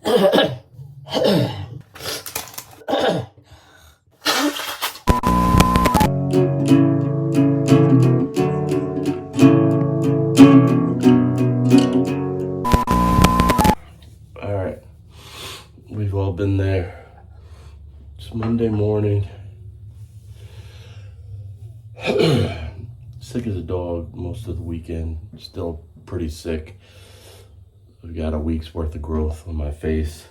Alright, we've all been there. It's Monday morning. Sick as a dog most of the weekend. Still pretty sick. I've got a week's worth of growth on my face.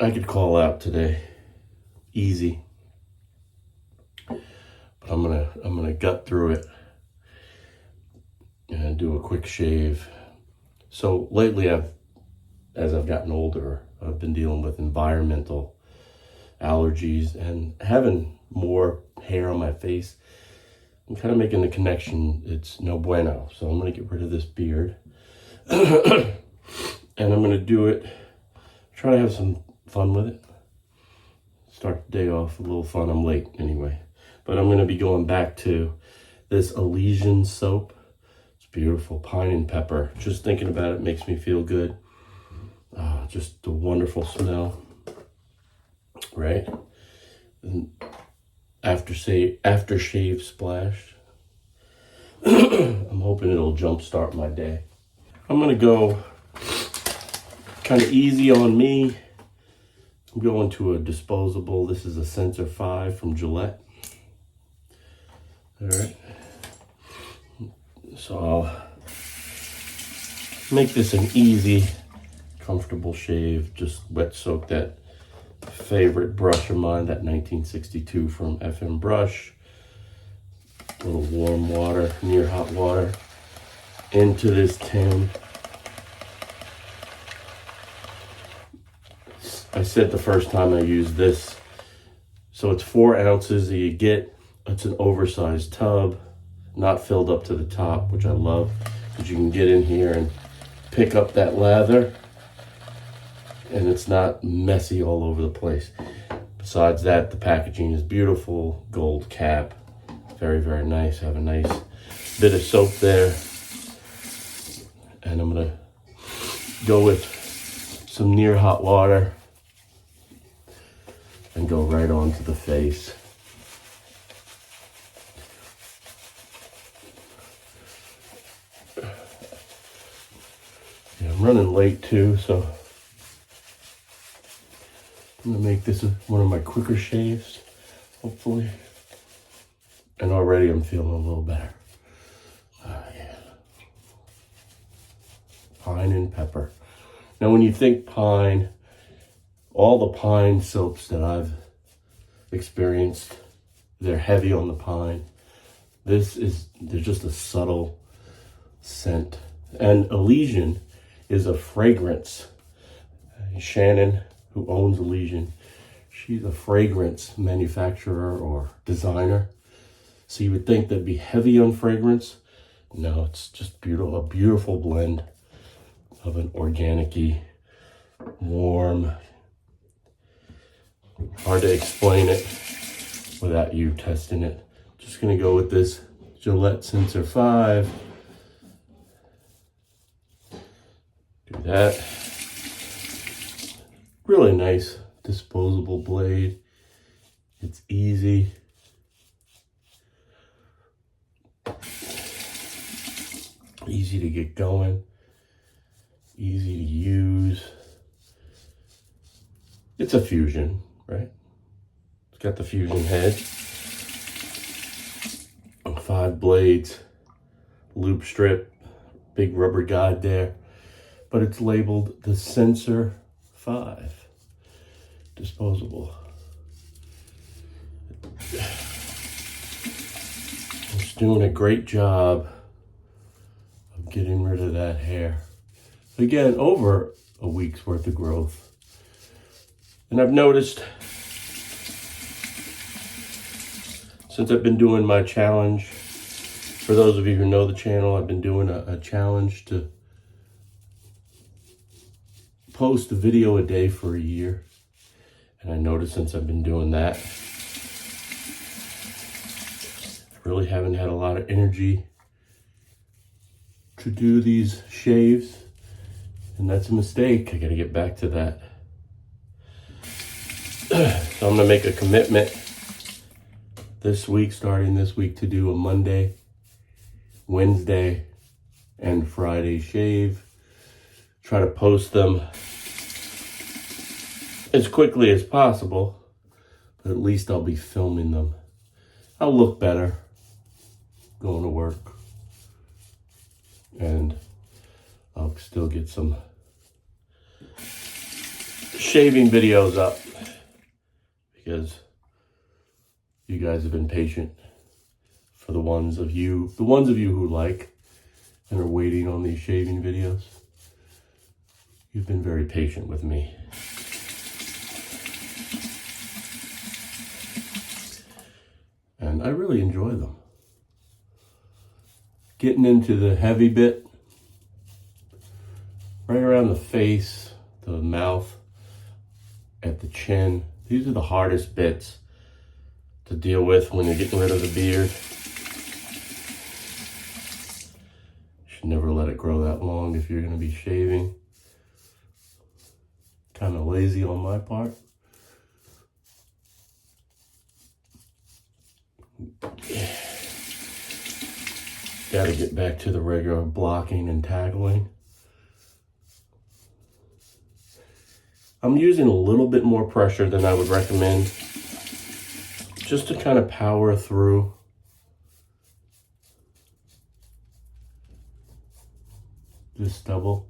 I could call out today. Easy. But I'm gonna gut through it and do a quick shave. So lately as I've gotten older, I've been dealing with environmental allergies and having more hair on my face. I'm kind of making the connection, it's no bueno. So I'm gonna get rid of this beard. And I'm gonna do it, try to have some fun with it. Start the day off a little fun. I'm late anyway. But I'm gonna be going back to this Elysian soap. It's beautiful, pine and pepper. Just thinking about it makes me feel good. Just a wonderful smell, right? And aftershave splash. I'm hoping it'll jumpstart my day. I'm gonna go kind of easy on me. I'm going to a disposable. This is a Sensor 5 from Gillette. All right. So I'll make this an easy, comfortable shave. Just wet soak that favorite brush of mine, that 1962 from FM Brush. A little warm water, near hot water, into this tin. I said the first time I used this, so it's 4 ounces that you get. It's an oversized tub, not filled up to the top, which I love, because you can get in here and pick up that lather, and it's not messy all over the place. Besides that, the packaging is beautiful, gold cap, very, very nice. Have a nice bit of soap there, and I'm gonna go with some near hot water and go right onto the face. Yeah, I'm running late too, so I'm gonna make this one of my quicker shaves, hopefully. And already I'm feeling a little better. Yeah. Pine and pepper. Now when you think pine, all the pine soaps that I've experienced, they're heavy on the pine. There's just a subtle scent. And Elysian is a fragrance. Shannon, who owns Elysian, she's a fragrance manufacturer or designer. So you would think that'd be heavy on fragrance. No, it's just beautiful, a beautiful blend of an organic-y, warm, hard to explain it without you testing it. Just gonna go with this Gillette Sensor 5. Do that. Really nice disposable blade. It's easy. Easy to get going. Easy to use. It's a Fusion, right? It's got the Fusion head. 5 blades. Loop strip. Big rubber guide there. But it's labeled the Sensor 5. Disposable. It's doing a great job of getting rid of that hair. Again, over a week's worth of growth. And I've noticed, since I've been doing my challenge, for those of you who know the channel, I've been doing a challenge to post a video a day for a year. And I noticed since I've been doing that, I really haven't had a lot of energy to do these shaves. And that's a mistake. I gotta get back to that. So I'm gonna make a commitment this week, starting this week, to do a Monday, Wednesday, and Friday shave. Try to post them as quickly as possible, but at least I'll be filming them. I'll look better going to work, and I'll still get some shaving videos up because you guys have been patient. For the ones of you who like and are waiting on these shaving videos, you've been very patient with me. And I really enjoy them. Getting into the heavy bit, right around the face, the mouth, at the chin. These are the hardest bits to deal with when you're getting rid of the beard. Should never let it grow that long if you're going to be shaving. Kind of lazy on my part. Got to get back to the regular blocking and tackling. I'm using a little bit more pressure than I would recommend, just to kind of power through. This stubble.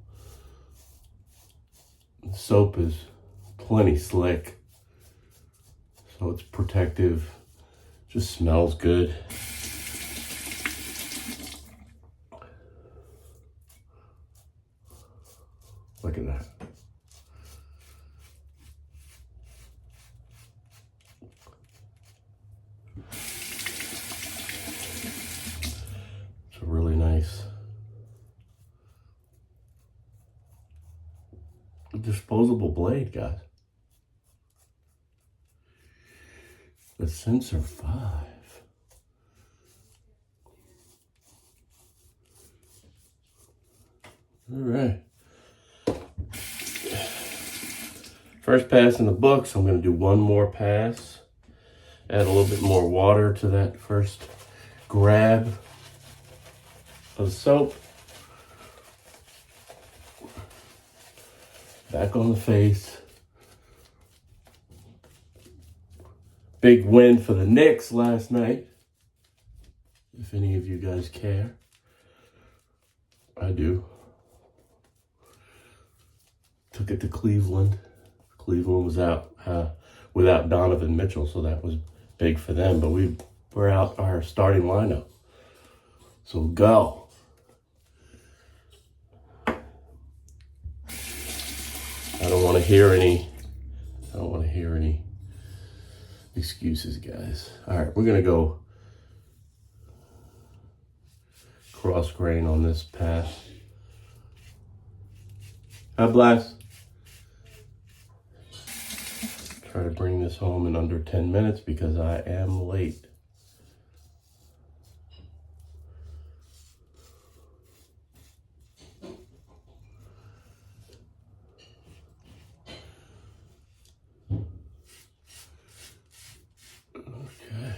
The soap is plenty slick, so it's protective. Just smells good. Look at that. It's a really nice disposable blade, guys. The Sensor 5. All right. First pass in the books. I'm going to do one more pass. Add a little bit more water to that first grab of soap. Back on the face. Big win for the Knicks last night. If any of you guys care. I do. Took it to Cleveland. Cleveland was out without Donovan Mitchell, so that was big for them. But we're out our starting lineup. So go. I don't want to hear any excuses, guys. All right, we're going to go cross grain on this pass. God bless. Try to bring this home in under 10 minutes because I am late. Okay.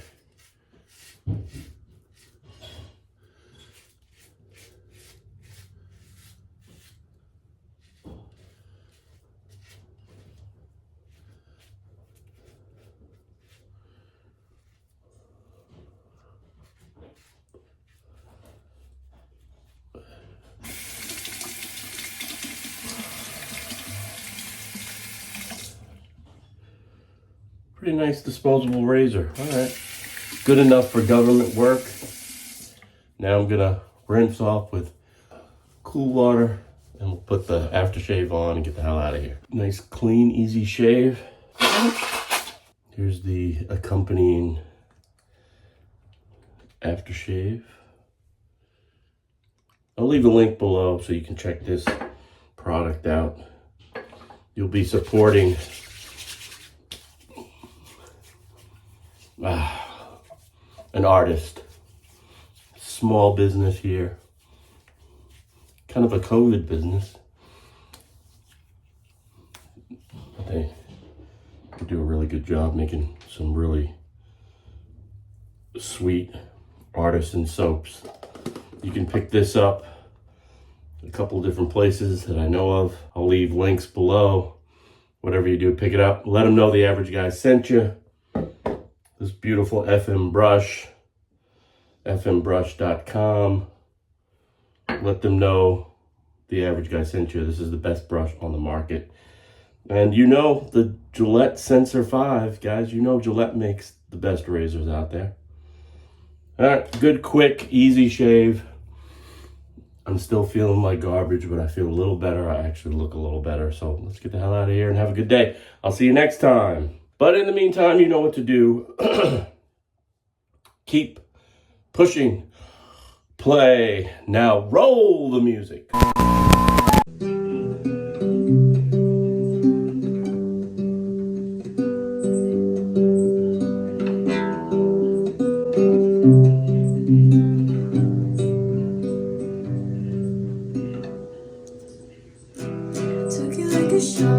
Pretty nice disposable razor. All right. Good enough for government work. Now I'm going to rinse off with cool water and we'll put the aftershave on and get the hell out of here. Nice, clean, easy shave. Here's the accompanying aftershave. I'll leave a link below so you can check this product out. You'll be supporting an artist, small business here, kind of a COVID business. do a really good job making some really sweet artisan soaps. You can pick this up a couple of different places that I know of. I'll leave links below. Whatever you do, pick it up. Let them know the average guy sent you. This beautiful FM brush, fmbrush.com. Let them know the average guy sent you. This is the best brush on the market. And you know the Gillette Sensor 5, guys. You know Gillette makes the best razors out there. All right, good, quick, easy shave. I'm still feeling like garbage, but I feel a little better. I actually look a little better. So let's get the hell out of here and have a good day. I'll see you next time. But in the meantime, you know what to do. Keep pushing play. Now roll the music. Took you like a shot.